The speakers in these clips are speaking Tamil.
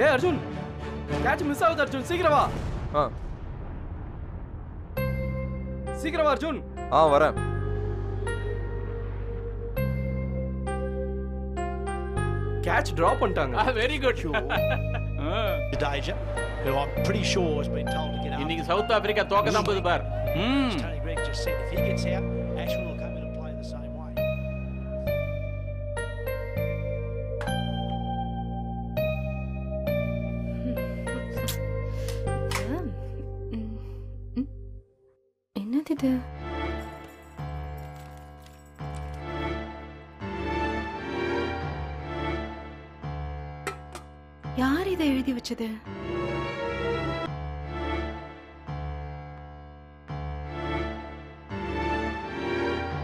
ஏ அர்ஜுன், கேட்ச் மிஸ் ஆகுது அர்ஜுன், சீக்கிரம் வா. சீக்கிரம் வா அர்ஜுன். வரேன். கேட்ச் டிராப் பண்ணிட்டாங்க. Very good. Jadeja, who I'm pretty sure has been told to get out. இன்னைக்கு சவுத் ஆப்பிரிக்கா தோக்க தான் போகுது பார். Tony Greig just said if he gets out, Ashwin will come in and play the same way. என்னது இது? யார் இதை எழுதி வச்சது?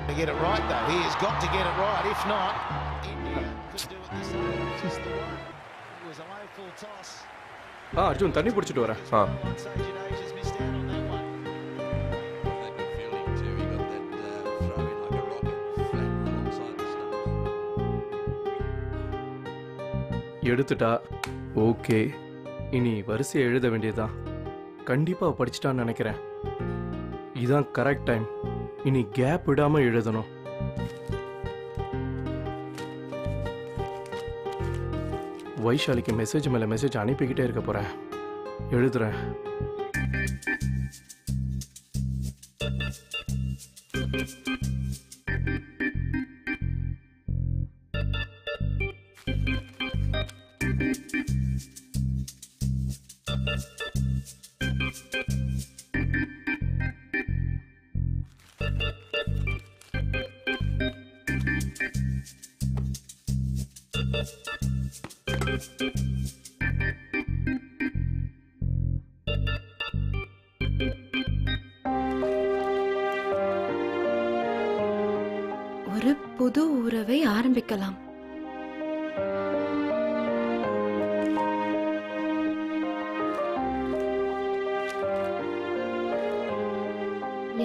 To get it right though, he has got to get it right. If not, India could do it this time. Just the one. It was a low full toss. Arjun தண்ணி பிடிச்சிட்டு வரேன். I'd say Jadeja's missed out on that one. That good feeling too. He got that throw in like a rocket, flat alongside the stumps. எடுத்துட்டா ஓகே. இனி வரிசையை எழுத வேண்டியதுதான். கண்டிப்பா படிச்சிட்டான்னு நினைக்கிறேன். இதுதான் கரெக்ட் டைம். இனி கேப் விடாம எழுதணும். வைஷாலிக்கு மெசேஜ் மேல மெசேஜ் அனுப்பிக்கிட்டே இருக்க போறேன். எழுதுறேன். ஒரு புது உறவை ஆரம்பிக்கலாம்.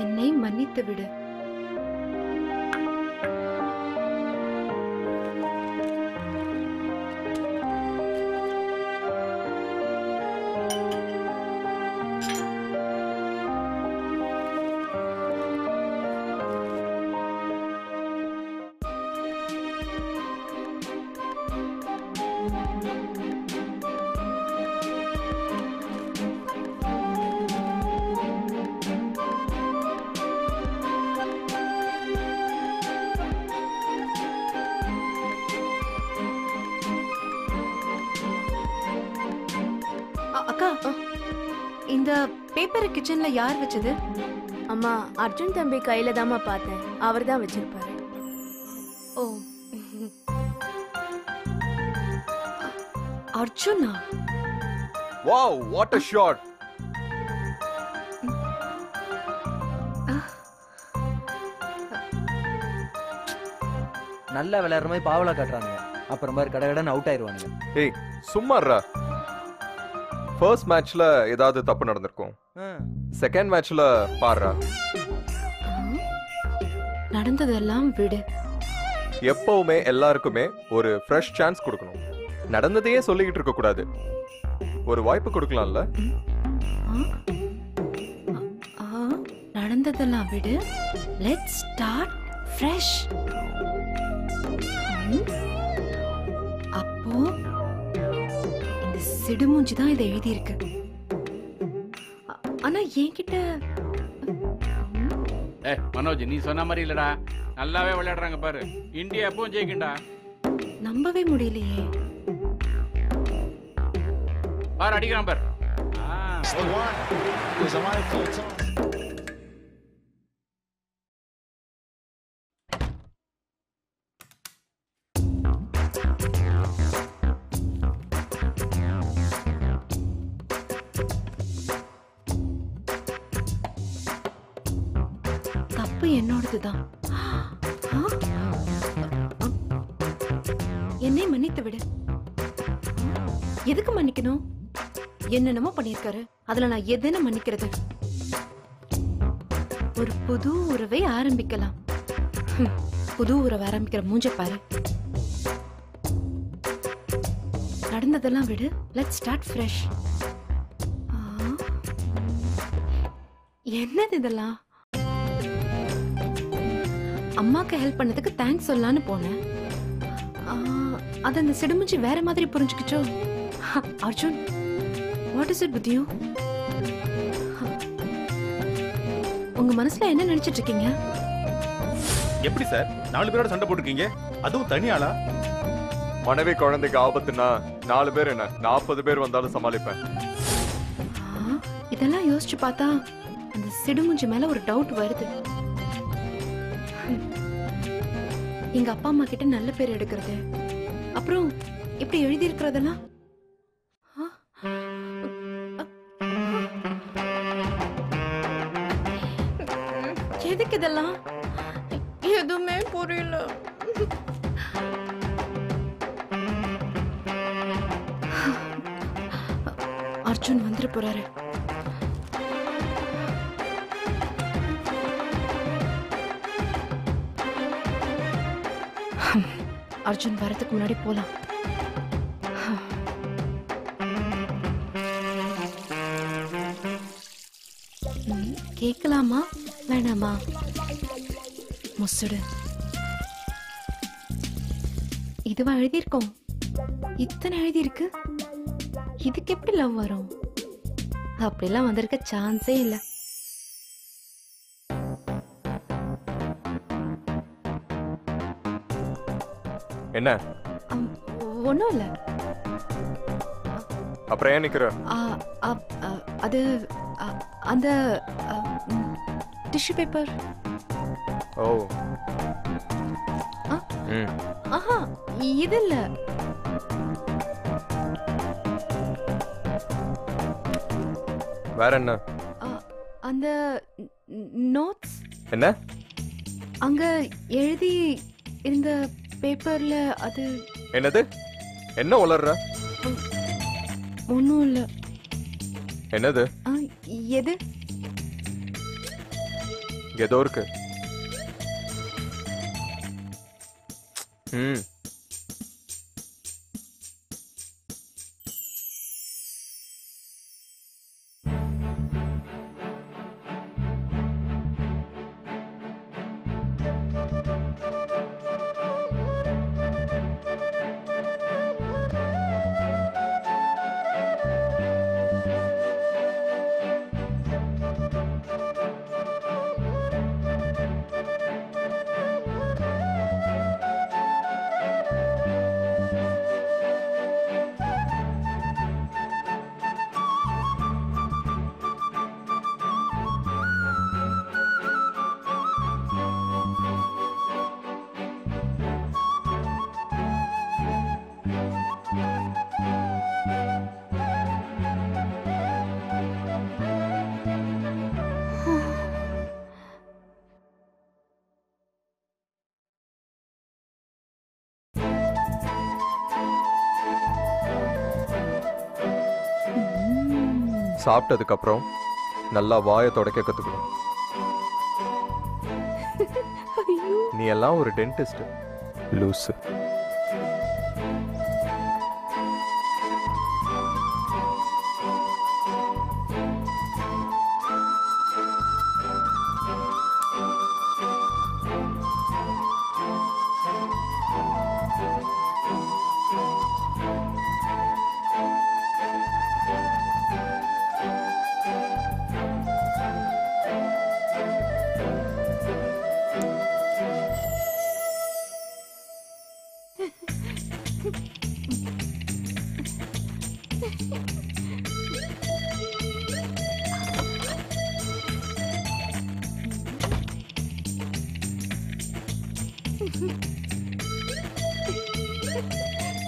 என்னை மன்னித்து விடு. அக்கா, இந்த பேப்பர் கிச்சன்ல யார் வச்சது? அம்மா, அர்ஜுன் தம்பி கையில தாமா பார்த்தேன். அவர் தான் வச்சிருப்பாரு. ஓ, அர்ஜுனா? Wow, what a shot. நல்லா விளையாடுற மாதிரி பாவலா காட்டுறானுங்க. அப்புறம் பாரு கடகடன்னு அவுட் ஆயிருவானுங்க. ஏய் சும்மாறா. ஃபர்ஸ்ட் மேட்ச்ல ஏதாவது தப்பு நடந்திருக்கும். செகண்ட் மேட்ச்ல பாருடா. நடந்ததெல்லாம் விடு. எப்பவுமே எல்லாருக்குமே ஒரு ஃப்ரெஷ் சான்ஸ் கொடுக்கணும். நடந்ததையே சொல்லிக்கிட்டு இருக்க கூடாது. ஒரு வாய்ப்பு கொடுக்கலாம்ல. நடந்ததெல்லாம் விடு. Let's start fresh. அப்போ இந்த சிடுமூஞ்சி தான் இதை எழுதி இருக்கு. ஆனா என்கிட்ட மனோஜ், நீ சொன்ன மாதிரி இல்லடா. நல்லாவே விளையாடுறாங்க பாரு. இந்தியா எப்பவும் ஜெயிக்கும்டா. நம்பவே முடியலையே. பாரு அடிக்கிறான் பாரு. The one was a low full toss. தப்பு என்னோடதுதான். என்னை மன்னித்து விடு. எதுக்கு மன்னிக்கணும்? என்னென்னமோ பண்ணிருக்காரு, அதுல நான் எதுன்னு மன்னிக்கிறது? ஒரு புது உறவை ஆரம்பிக்கலாம். புது உறவை ஆரம்பிக்கிற மூஞ்ச பாரு. நடந்ததெல்லாம் விடு, லெட்ஸ் ஸ்டார்ட் ஃப்ரெஷ். என்னது இதெல்லாம்? அம்மாக்கு ஹெல்ப் பண்ணதுக்கு தேங்க்ஸ் சொல்லலான்னு போனேன். அது அந்த சிடுமுஞ்சி வேற மாதிரி புரிஞ்சுக்கிச்சோ. Arjun, what is it with you? உங்க மனசுல என்ன நினைச்சிட்டு இருக்கீங்க? எப்படி சார் 4 பேரோட சண்டை போட்டுருக்கீங்க? அதுவும் தனி ஆளா? மனைவி குழந்தைக்கு ஆபத்துனா 4 பேர் என்ன 40 பேர் வந்தாலும் சமாளிப்பேன். இதெல்லாம் யோசிச்சு பார்த்தா அந்த சிடுமுஞ்சி மேல ஒரு டவுட் வருது. எங்க அப்பா அம்மா கிட்ட நல்ல பேர் எடுக்கிறது, அப்புறம் இப்படி எழுதி இருக்கிறதெல்லாம் எதுக்கு இதெல்லாம்? எதுவுமே புரியல. அர்ஜுன் வந்துட்டு போறாரு. அர்ஜுன் வரதுக்கு முன்னாடி போலாம். கேட்கலாமா வேணாமா? முசுடு. இதுவா எழுதியிருக்கோம்? இத்தனை எழுதியிருக்கு. இதுக்கு எப்படி லவ் வரும்? அப்படிலாம் வந்திருக்க சான்ஸே இல்லை. என்ன? ஒன்றும் இல்லை. அப்புறம் ஏன் நிக்கிற? அது அந்த டிஷ்யூ பேப்பர். ஓ. ஆஹா, இது இல்ல. வேற என்ன? அந்த நோட்ஸ். என்ன? அங்க எழுதி இந்த பேப்பர்ல அது. என்னது? என்ன உளர்ற? ஒன்னும் இல்ல. என்னது? எது? ஏதோ இருக்கு. சாப்பிட்டதுக்கு அப்புறம் நல்லா வாயை தொடக்க கத்துக்கணும். நீ எல்லாம் ஒரு டென்டிஸ்ட் லூசு.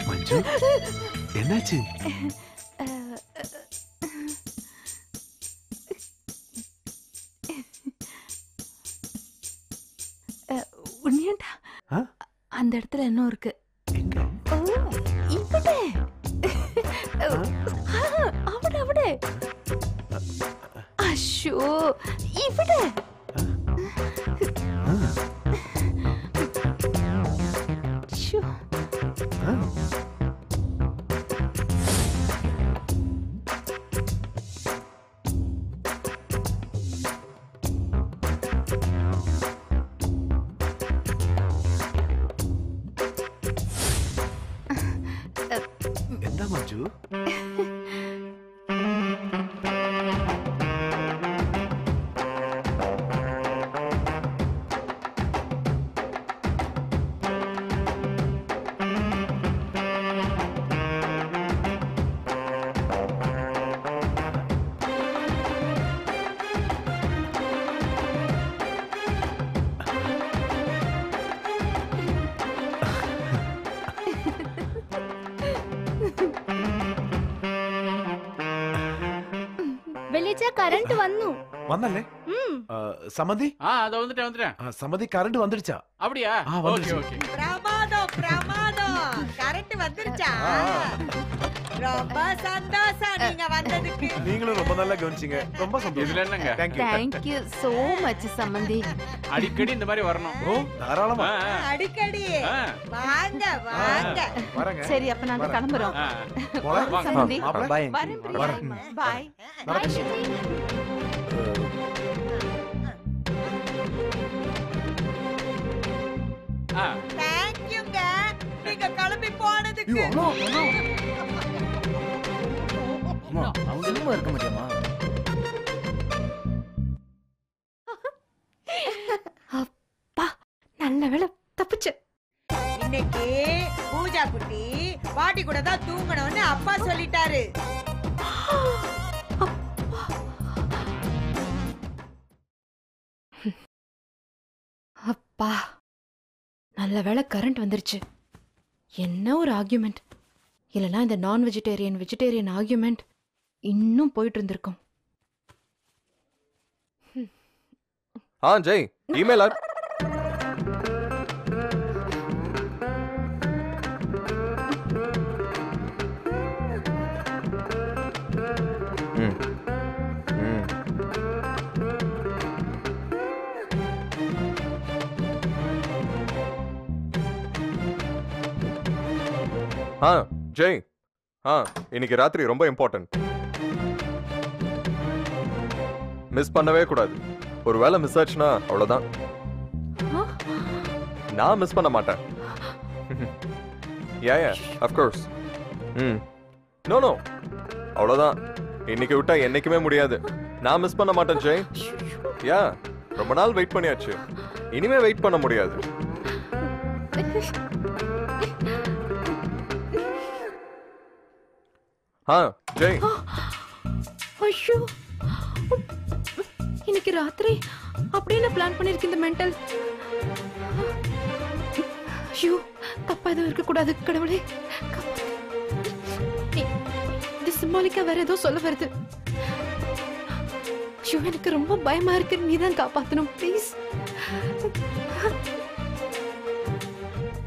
மஞ்சு, என்னாச்சு? உண்மையாண்டா அந்த இடத்துல என்ன இருக்கு? ஷோ இவிடு ஷோ என்ன மஞ்சு? വെളിച്ച കറണ്ട് വന്നു വന്നല്ലേ സമതി அதை வந்துட்டேன் സമതി കറണ്ട് வந்துடுச்சா? அப்படியா ஆ, ஓகே வந்துருச்சு. ஓகே பிரமாதம் பிரமாதம் கரெக்ட் வந்துருச்சா ரொம்ப சந்தோஷம் நீங்க வந்ததுக்கு நீங்களும் ரொம்ப நல்லா கவனிச்சீங்க. ரொம்ப சந்தோஷம். இதுல என்னங்க Thank you. Thank you so much சம்பந்தி அடிக்கடி இந்த மாதிரி வரணும் ஓ தாராளமா அடிக்கடி ஆ. வாங்க வாங்க வரேங்க. சரி அப்ப நாங்க கிளம்புறோம் ஆ. போலாம். வாங்க. சம்பந்தி மாப்பிள. பாய் வரேன் பிரியா பாய் ஆ. தேங்க்யூங்க நீங்க கிளம்பி போனதுக்கு அவங்க சும்மா இருக்க முடியுமா? அப்பா நல்ல வேளை தப்பிச்சு. இன்னைக்கு பூஜா குட்டி பாட்டி கூட தான் தூங்கணும்னு அப்பா சொல்லிட்டாரு அப்பா நல்ல வேளை கரண்ட் வந்துருச்சு. என்ன ஒரு ஆர்கியூமெண்ட். இல்லைன்னா இந்த நான் வெஜிடேரியன் ஆர்கியூமெண்ட் இன்னும் போயிட்டு இருந்திருக்கும். ஜெய் இமெயில் ஜெய் இன்னைக்கு ராத்திரி ரொம்ப இம்பார்ட்டன்ட், மிஸ் பண்ணவே கூடாது. ஒருவேளை மிஸ் ஆச்சுன்னா அவ்வளவுதான். நான் மிஸ் பண்ண மாட்டேன். yeah of course. நோ அவ்வளவுதான். இன்னைக்கு விட்டா என்னைக்குமே முடியாது. நான் மிஸ் பண்ண மாட்டேன் ஜெய். யா ரொம்ப நாள் வெயிட் பண்ணியாச்சு, இனிமே வெயிட் பண்ண முடியாது. ஜெய் ஐயோ இன்னைக்கு ராத்திரி அப்படின்னு பிளான் பண்ணிருக்க இந்த மென்டல். ஐயோ தப்பா எதுவும் இருக்க கூடாது கடவுளே. இது சிம்பாலிக்கா வேற ஏதோ சொல்ல வருது. ஐயோ எனக்கு ரொம்ப பயமா இருக்கு. நீதான் காப்பாத்தணும் ப்ளீஸ்.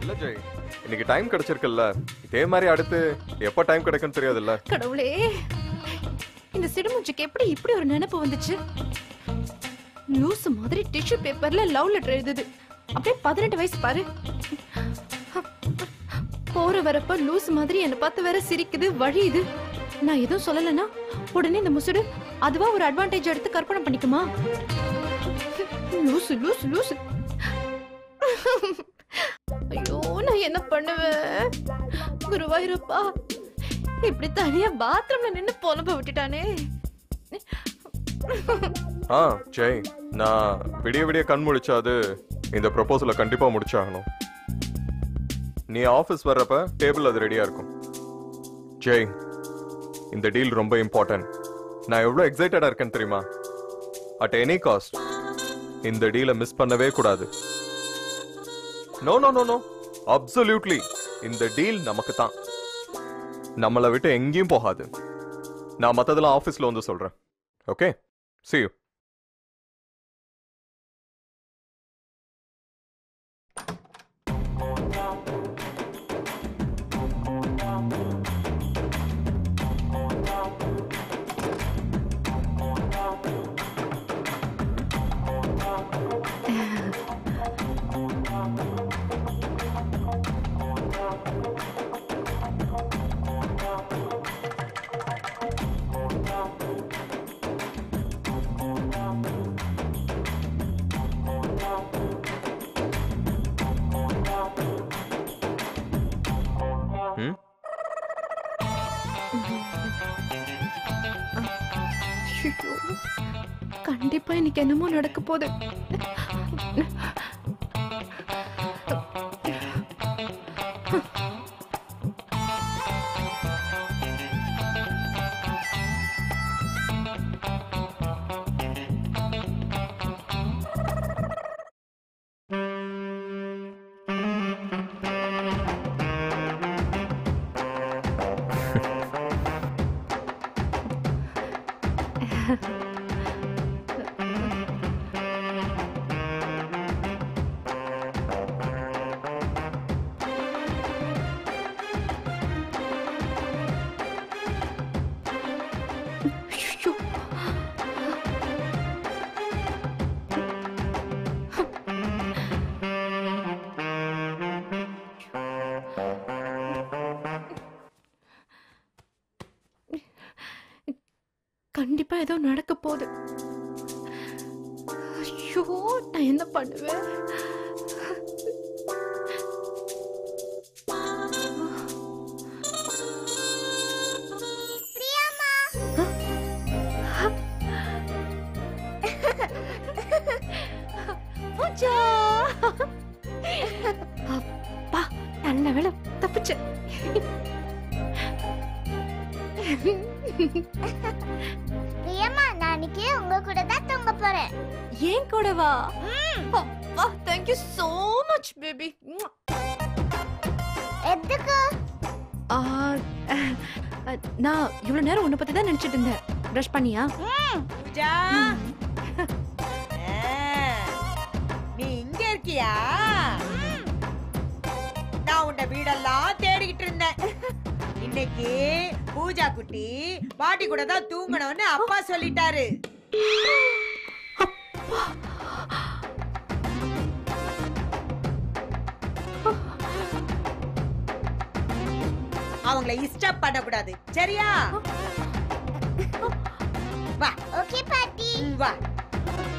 இல்ல ஜெய், இன்னைக்கு டைம் கிடைச்சிருக்குல்ல, இதே மாதிரி அடுத்து எப்ப டைம் கிடைக்கும் தெரியாதுல்ல. கடவுளே இந்த சிடுமுச்சுக்கு எப்படி இப்படி ஒரு நினைப்பு வந்துச்சு? லூஸ் மாதிரி டிஷ்யூ பேப்பர்ல லவ் லெட்டர் எழுதுது. அப்படியே 18 வயசு பாரு. போற வரப்ப லூஸ் மாதிரி என்ன பார்த்து வேற சிரிக்குது வழியுது. நான் எதுவும் சொல்லலன்னா உடனே இந்த முசுடு அதுவா ஒரு அட்வான்டேஜ் எடுத்து கற்பனை பண்ணிக்குமா? லூசு லூசு லூசு. ஐயோ நான் என்ன பண்ணுவேன்? குருவாயூரப்பா இப்படி தனியா பாத்ரூம்ல நின்னு புலம்ப விட்டுட்டானே. ஜெய், நான் விடிய விடிய கண் முழிச்சாது இந்த ப்ரொபோசலை கண்டிப்பா முடிச்சாகணும். நீ ஆபீஸ் வர்றப்ப டேபிள் அது ரெடியா இருக்கும். ஜெய், இந்த டீல் ரொம்ப இம்பார்ட்டன்ட். நான் எவ்வளவு எக்ஸைட்டடா இருக்கேன்னு தெரியுமா? அட் எனி காஸ்ட் இந்த டீலை மிஸ் பண்ணவே கூடாது. No no no no absolutely இந்த டீல் நமக்கு தான். நம்மளை விட்டு எங்கேயும் போகாது. நான் மத்ததெல்லாம் ஆபீஸ்ல வந்து சொல்றேன். Okay, see you. கண்டிப்பா இன்னைக்கு என்னமோ நடக்க போகுது. கண்டிப்பா ஏதோ நடக்க போகுது. ஐயோ, நான் என்ன பண்ணுவேன்? பூஜா, அப்பா நல்ல வேளை தப்பிச்சேன். பிரியமா, நாளைக்கு உங்க கூட தான் தூங்க போறேன். ஏன் கூடவா? அப்பா, thank you so much baby. எதுக்கு? நான் இவ்வளவு நேரம் உன்னை பத்தி தான் நினைச்சிட்டு இருந்தேன். பிரஷ் பண்ணியா? பூஜா, நீ இங்க இருக்கியா? நான் உன்னை வீடெல்லாம் தேடிக்கிட்டு இருந்தேன். இன்னைக்கு பூஜா குட்டி பாட்டி கூட தான் தூங்கணும்னு அப்பா சொல்லிட்டாரு. அவங்கள டிஸ்டர்ப் பண்ணக்கூடாது, சரியா? வா. ஓகே பாட்டி. வா.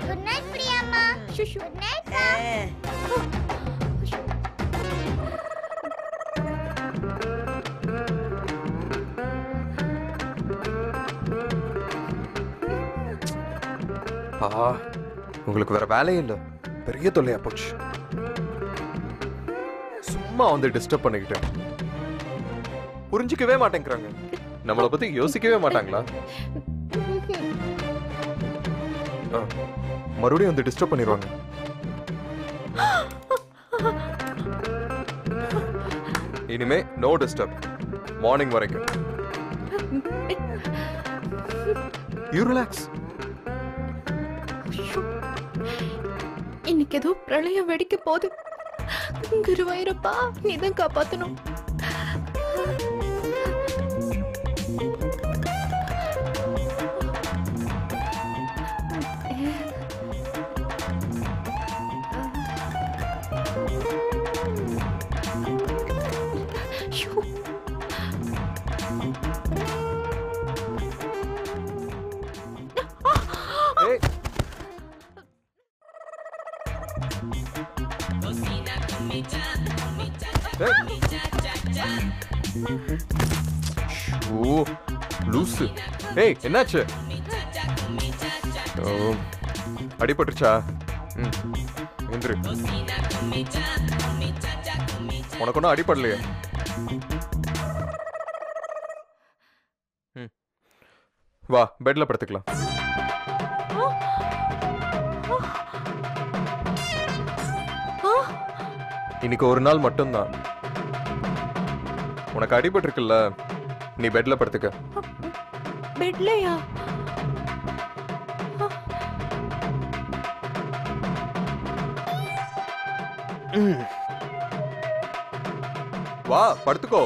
குட் நைட் பிரியம்மா. Good night. உங்களுக்கு வேற வேலையே இல்ல, பெரிய தொல்லையா போச்சு. சும்மா வந்து டிஸ்டர்ப் பண்ணிக்கிட்டேன். புரிஞ்சுக்கவே மாட்டேங்கிறாங்க. நம்மளை பத்தி யோசிக்கவே மாட்டாங்களா? மறுபடியும் வந்து டிஸ்டர்ப் பண்ணிடுவாங்க. இனிமே நோ டிஸ்டர்ப், மார்னிங் வரைக்கும். You relax. இன்னைக்கு ஏதோ பிரளயம் வெடிக்க போகுது. குருவாயூரப்பா, நீதான் காப்பாத்தணும். லூசு. ஏய், என்னாச்சு? அடிபட்டுருச்சா? எந்திரு. உனக்கு ஒன்றும் அடிபடலையே? வா, பெட்ல படுத்துக்கலாம். இன்னைக்கு ஒரு நாள் மட்டும்தான். உனக்கு அடிபட்டிருக்குல்ல, நீ பெட்ல படுத்துக்க. பெட்லயா? வா, படுத்துக்கோ.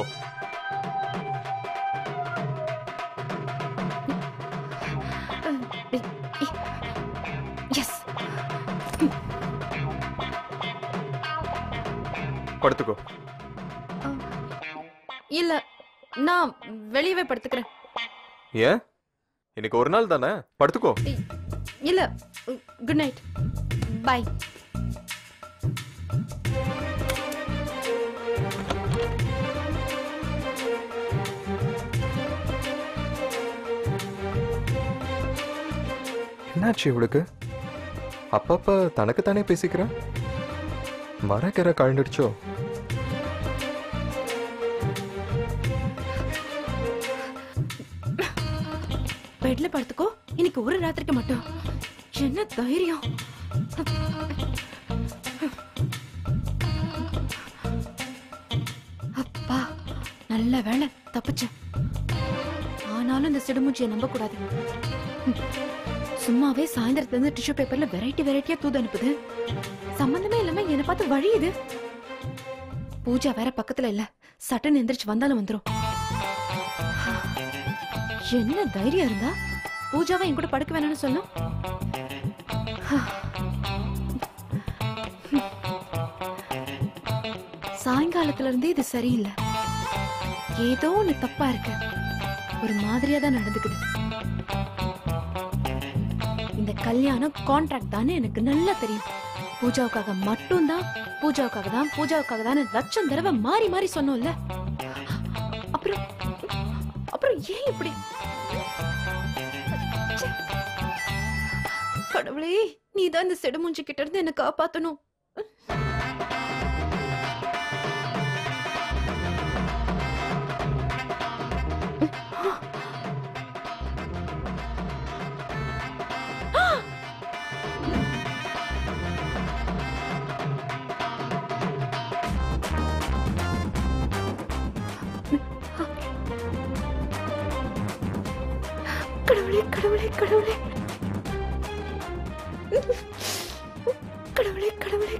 படுத்துக்கோ. இல்ல, நான் வெளியவே படுத்துக்கிறேன். ஏன்? இன்னைக்கு ஒரு நாள் தானே, படுத்துக்கோ. இல்ல, குட் நைட், பை. என்னாச்சு இவளுக்கு? அப்பப்ப தனக்கு தானே பேசிக்கிறேன். மரக்கரை கழண்டுடுச்சோ? பெட்ல படுத்துக்கோ, இன்னைக்கு ஒரு ராத்திரிக்கு மட்டும். என்ன தைரியம்! அப்பா, நல்ல வேளை தப்பிச்சேன். ஆனாலும் இந்த சிடுமூச்சியை நம்ப கூடாது. சும்மாவே சாயந்தரத்துல இருந்து டிஷ்யூ பேப்பர்ல வெரைட்டியா தூது அனுப்புது. சம்பந்தமே இல்லாம என்ன பார்த்து வழியுது. பூஜா வேற பக்கத்துல இல்ல, சட்டன் எந்திரிச்சு வந்தாலும் வந்துரும். என்ன தைரியம் இருந்தா பூஜாவை என் கூட படுக்க வேணும்னு சொல்லும். சாயங்காலத்துல இருந்தே இது சரியில்லை. ஏதோ ஒண்ணு தப்பா இருக்கு. ஒரு மாதிரியா தான் நடந்துக்குது. இந்த கல்யாணம் கான்ட்ராக்ட் தானே எனக்கு நல்லா தெரியும். பூஜாவுக்காக மட்டும்தான், பூஜாவுக்காக தான் லட்சம் தடவை மாறி மாறி சொன்னோம்ல. அப்புறம் ஏன் இப்படி? கடவுளே, நீதான் இந்த செடுமூஞ்சி கிட்ட இருந்து என்ன காப்பாத்தணும். கடவுளே கடவுளே கடவுளே.